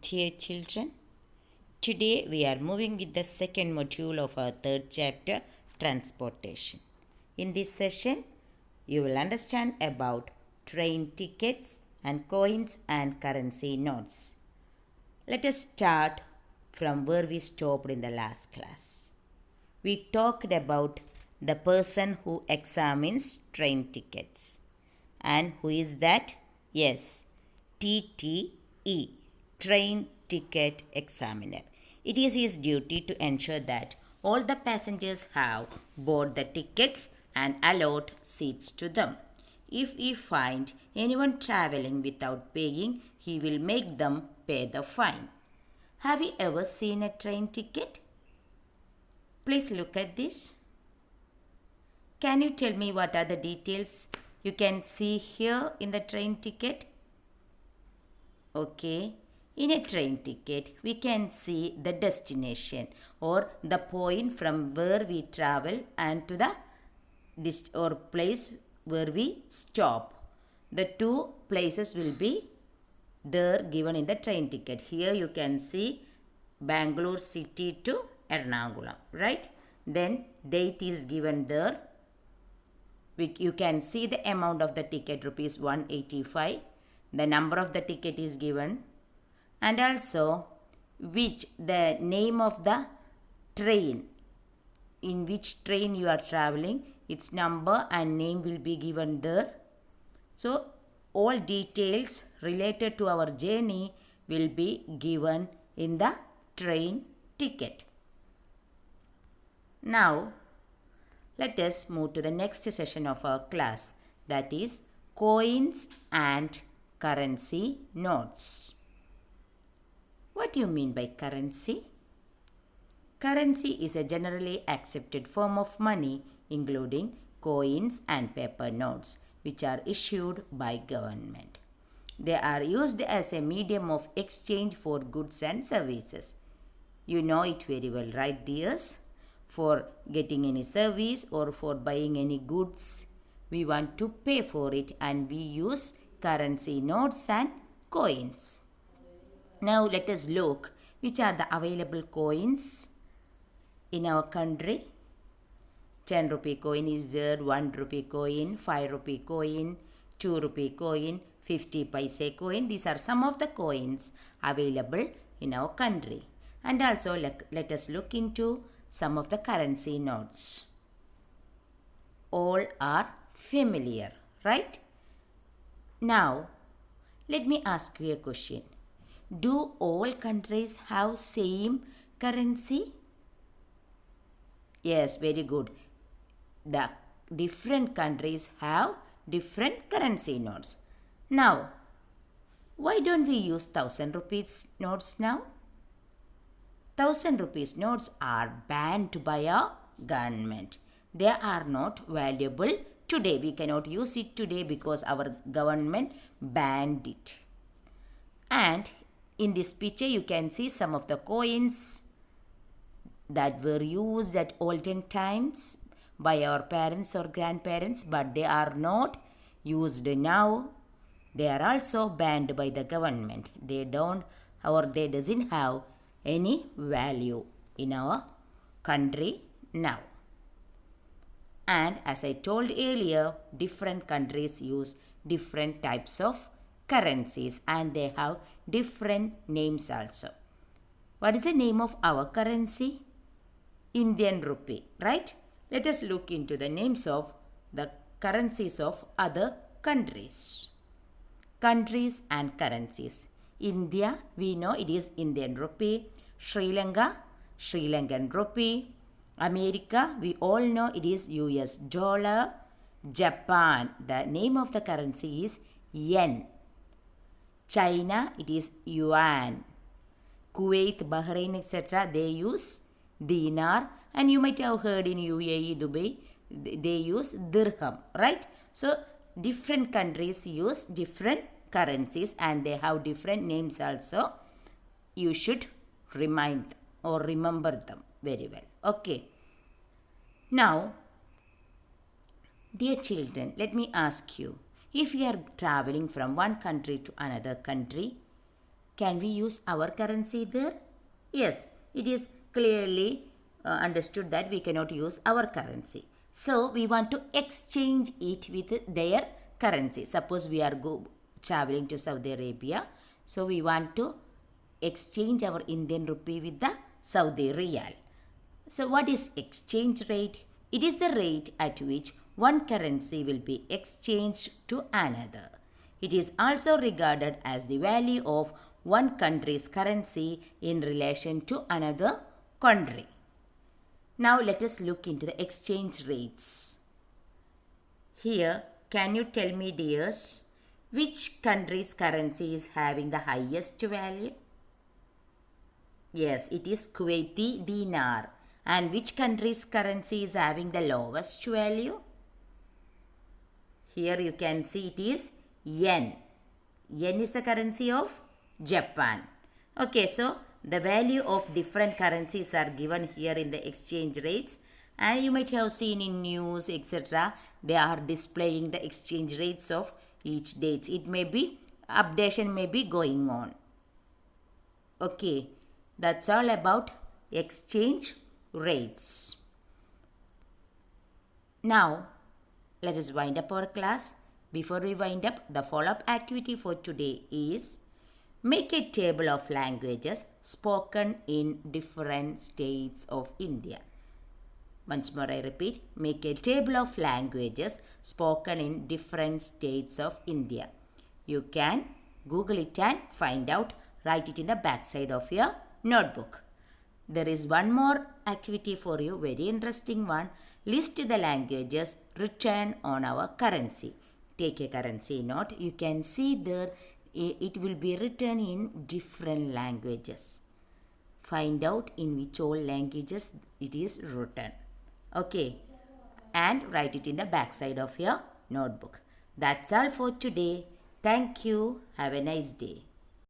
Dear children, today we are moving with the second module of our third chapter, transportation. In this session, you will understand about train tickets and coins and currency notes. Let us start from where we stopped in the last class. We talked about the person who examines train tickets. And who is that? Yes, TTE, Train Ticket Examiner. It is his duty to ensure that all the passengers have bought the tickets and allot seats to them. If he find anyone traveling without paying, he will make them pay the fine. Have you ever seen a train ticket? Please look at this. Can you tell me what are the details you can see here in the train ticket? Okay, in a train ticket, we can see the destination or the point from where we travel and to the place where we stop. The two places will be there given in the train ticket. Here you can see Bangalore city to Ernakulam, right? Then date is given there. You can see the amount of the ticket, rupees 185. The number of the ticket is given, and also the name of the train, in which train you are traveling, its number and name will be given there. So all details related to our journey will be given in the train ticket. Now let us move to the next session of our class, that is coins and currency notes. What do you mean by currency? Currency is a generally accepted form of money, including coins and paper notes, which are issued by government. They are used as a medium of exchange for goods and services. You know it very well, right, dears? For getting any service or for buying any goods, we want to pay for it and we use currency notes and coins. Now let us look which are the available coins in our country. 10 rupee coin is there, 1 rupee coin, 5 rupee coin, 2 rupee coin, 50 paise coin. These are some of the coins available in our country. And also let us look into some of the currency notes. All are familiar, right? Now, let me ask you a question. Do all countries have same currency? Yes, very good. The different countries have different currency notes. Now, why don't we use 1000 rupees notes now? 1000 rupees notes are banned by our government. They are not valuable today. We cannot use it today because our government banned it. And in this picture you can see some of the coins that were used at olden times by our parents or grandparents, but they are not used now. They are also banned by the government. They doesn't have any value in our country now. And as I told earlier, different countries use different types of currencies and they have different names also. What is the name of our currency? Indian rupee, right? Let us look into the names of the currencies of other countries. Countries and currencies. India, we know it is Indian rupee. Sri Lanka, Sri Lankan rupee. America, we all know it is US dollar. Japan, the name of the currency is yen. China, it is yuan. Kuwait, Bahrain, etc., they use dinar. And you might have heard in UAE, Dubai, they use dirham, right? So, different countries use different currencies and they have different names also. You should remind or remember them very well. Okay. Now, dear children, let me ask you, if you are traveling from one country to another country, Can we use our currency there? Yes, it is clearly understood that we cannot use our currency. So we want to exchange it with their currency. Suppose we are traveling to Saudi Arabia. So we want to exchange our Indian rupee with the Saudi Riyal. So what is exchange rate? It is the rate at which one currency will be exchanged to another. It is also regarded as the value of one country's currency in relation to another country. Now let us look into the exchange rates. Here, can you tell me, dears, which country's currency is having the highest value? Yes, it is Kuwaiti dinar. And which country's currency is having the lowest value? Here you can see it is yen. Yen is the currency of Japan. Okay, so the value of different currencies are given here in the exchange rates, and you might have seen in news, etc. They are displaying the exchange rates of each dates. It may be updation may be going on. Okay, that's all about exchange rates. Now let us wind up our class. Before we wind up, the follow-up activity for today is make a table of languages spoken in different states of India. Once more I repeat, make a table of languages spoken in different states of India. You can Google it and find out, write it in the backside of your notebook. There is one more activity for you, very interesting one. List the languages written on our currency. Take a currency note. You can see there it will be written in different languages. Find out in which all languages it is written. Okay. And write it in the backside of your notebook. That's all for today. Thank you. Have a nice day.